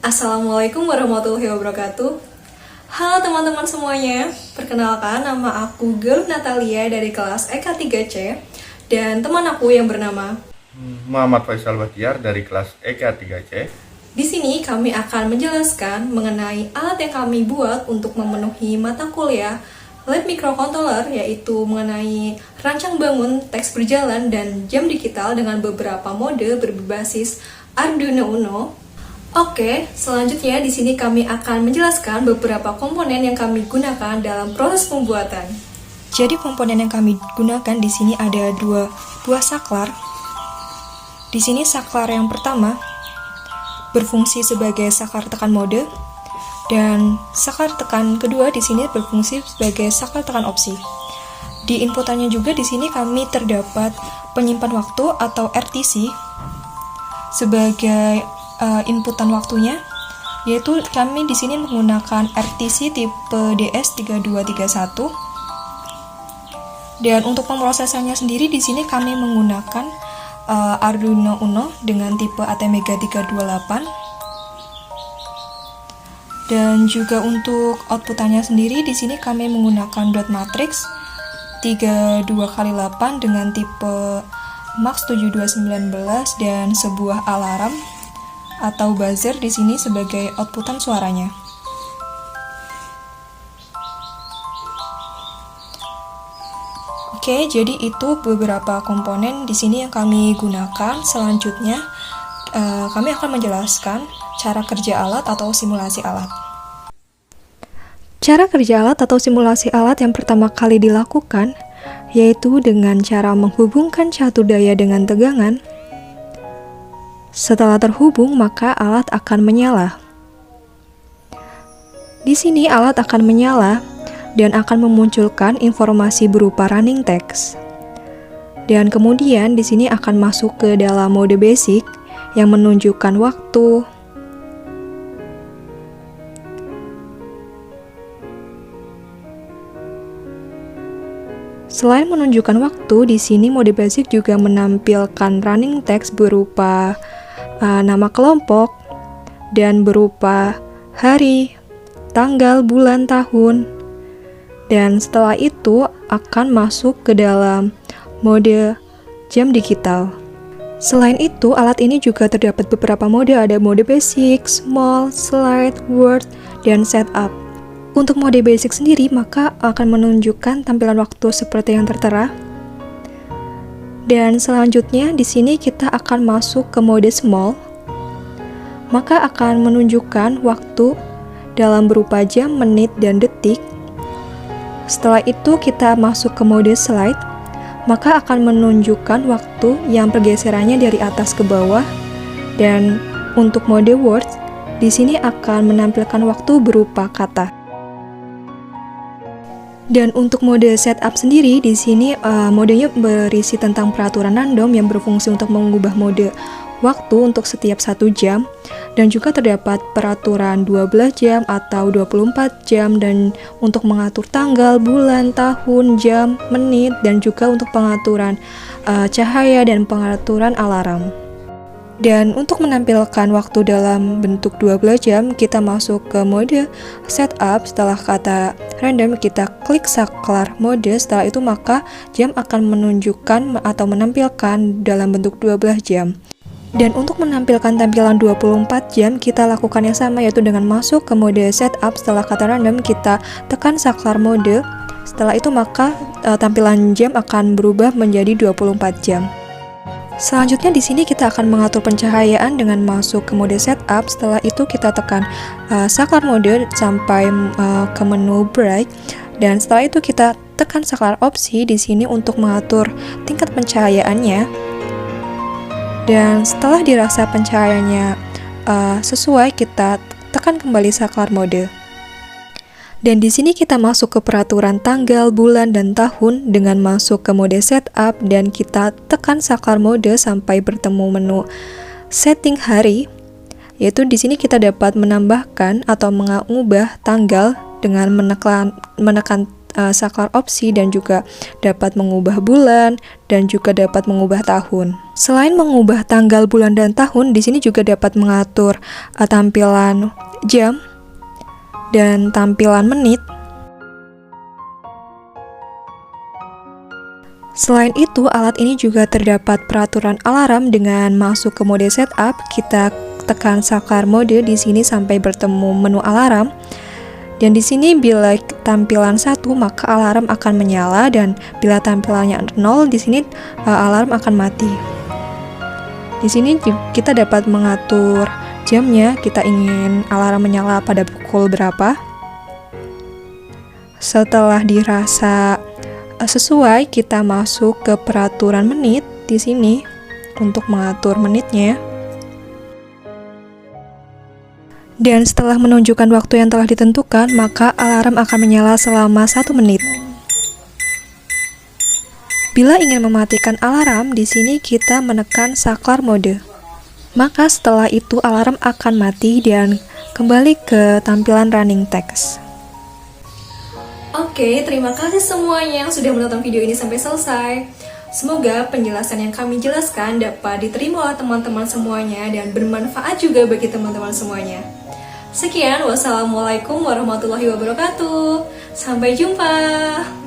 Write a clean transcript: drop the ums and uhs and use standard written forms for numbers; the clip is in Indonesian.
Assalamualaikum warahmatullahi wabarakatuh. Halo teman-teman semuanya, perkenalkan nama aku Galuh Natalia dari kelas EK 3C dan teman aku yang bernama Muhammad Faisal Bahtiar dari kelas EK 3C. Di sini kami akan menjelaskan mengenai alat yang kami buat untuk memenuhi mata kuliah Lab Microcontroller, yaitu mengenai rancang bangun, teks berjalan, dan jam digital dengan beberapa mode berbasis Arduino Uno. Oke, selanjutnya di sini kami akan menjelaskan beberapa komponen yang kami gunakan dalam proses pembuatan. Jadi komponen yang kami gunakan di sini ada dua buah saklar. Di sini saklar yang pertama berfungsi sebagai saklar tekan mode, dan saklar tekan kedua di sini berfungsi sebagai saklar tekan opsi. Di inputannya juga di sini kami terdapat penyimpan waktu atau RTC sebagai inputan waktunya, yaitu kami di sini menggunakan RTC tipe DS3231. Dan untuk pemrosesannya sendiri di sini kami menggunakan Arduino Uno dengan tipe ATmega 328. Dan juga untuk outputannya sendiri di sini kami menggunakan dot matrix 32x8 dengan tipe Max 7219 dan sebuah alarm atau buzzer di sini sebagai outputan suaranya. Oke, jadi itu beberapa komponen di sini yang kami gunakan. Selanjutnya, kami akan menjelaskan cara kerja alat atau simulasi alat. Cara kerja alat atau simulasi alat yang pertama kali dilakukan yaitu dengan cara menghubungkan catur daya dengan tegangan. Setelah terhubung, maka alat akan menyala. Di sini alat akan menyala dan akan memunculkan informasi berupa running text. Dan kemudian di sini akan masuk ke dalam mode basic yang menunjukkan waktu. Selain menunjukkan waktu, di sini mode basic juga menampilkan running text berupa nama kelompok dan berupa hari, tanggal, bulan, tahun. Dan setelah itu akan masuk ke dalam mode jam digital. Selain itu, alat ini juga terdapat beberapa mode, ada mode basic, small, slide, word, dan setup. Untuk mode basic sendiri, maka akan menunjukkan tampilan waktu seperti yang tertera. Dan selanjutnya di sini kita akan masuk ke mode small. Maka akan menunjukkan waktu dalam berupa jam, menit, dan detik. Setelah itu kita masuk ke mode slide, maka akan menunjukkan waktu yang pergeserannya dari atas ke bawah. Dan untuk mode words, di sini akan menampilkan waktu berupa kata. Dan untuk mode setup sendiri, di sini modenya berisi tentang peraturan random yang berfungsi untuk mengubah mode waktu untuk setiap 1 jam, dan juga terdapat peraturan 12 jam atau 24 jam, dan untuk mengatur tanggal, bulan, tahun, jam, menit, dan juga untuk pengaturan cahaya dan pengaturan alarm. Dan untuk menampilkan waktu dalam bentuk 12 jam, kita masuk ke mode setup. Setelah kata random, kita klik saklar mode. Setelah itu maka jam akan menunjukkan atau menampilkan dalam bentuk 12 jam. Dan untuk menampilkan tampilan 24 jam, kita lakukan yang sama, yaitu dengan masuk ke mode setup. Setelah kata random, kita tekan saklar mode. Setelah itu maka tampilan jam akan berubah menjadi 24 jam. Selanjutnya di sini kita akan mengatur pencahayaan dengan masuk ke mode setup. Setelah itu kita tekan saklar mode sampai ke menu bright, dan setelah itu kita tekan saklar opsi di sini untuk mengatur tingkat pencahayaannya. Dan setelah dirasa pencahayaannya sesuai, kita tekan kembali saklar mode. Dan di sini kita masuk ke peraturan tanggal, bulan, dan tahun dengan masuk ke mode setup, dan kita tekan saklar mode sampai bertemu menu setting hari, yaitu di sini kita dapat menambahkan atau mengubah tanggal dengan menekan saklar opsi dan juga dapat mengubah bulan dan juga dapat mengubah tahun. Selain mengubah tanggal, bulan, dan tahun, di sini juga dapat mengatur tampilan jam dan tampilan menit. Selain itu, alat ini juga terdapat peraturan alarm. Dengan masuk ke mode setup, kita tekan saklar mode di sini sampai bertemu menu alarm. Dan di sini bila tampilan 1 maka alarm akan menyala, dan bila tampilannya 0 di sini alarm akan mati. Di sini kita dapat mengatur jamnya, kita ingin alarm menyala pada pukul berapa. Setelah dirasa sesuai, kita masuk ke peraturan menit di sini untuk mengatur menitnya. Dan setelah menunjukkan waktu yang telah ditentukan, maka alarm akan menyala selama 1 menit. Bila ingin mematikan alarm, di sini kita menekan saklar mode. Maka setelah itu alarm akan mati dan kembali ke tampilan running text. Oke, terima kasih semuanya yang sudah menonton video ini sampai selesai. Semoga penjelasan yang kami jelaskan dapat diterima oleh teman-teman semuanya dan bermanfaat juga bagi teman-teman semuanya. Sekian, wassalamualaikum warahmatullahi wabarakatuh. Sampai jumpa.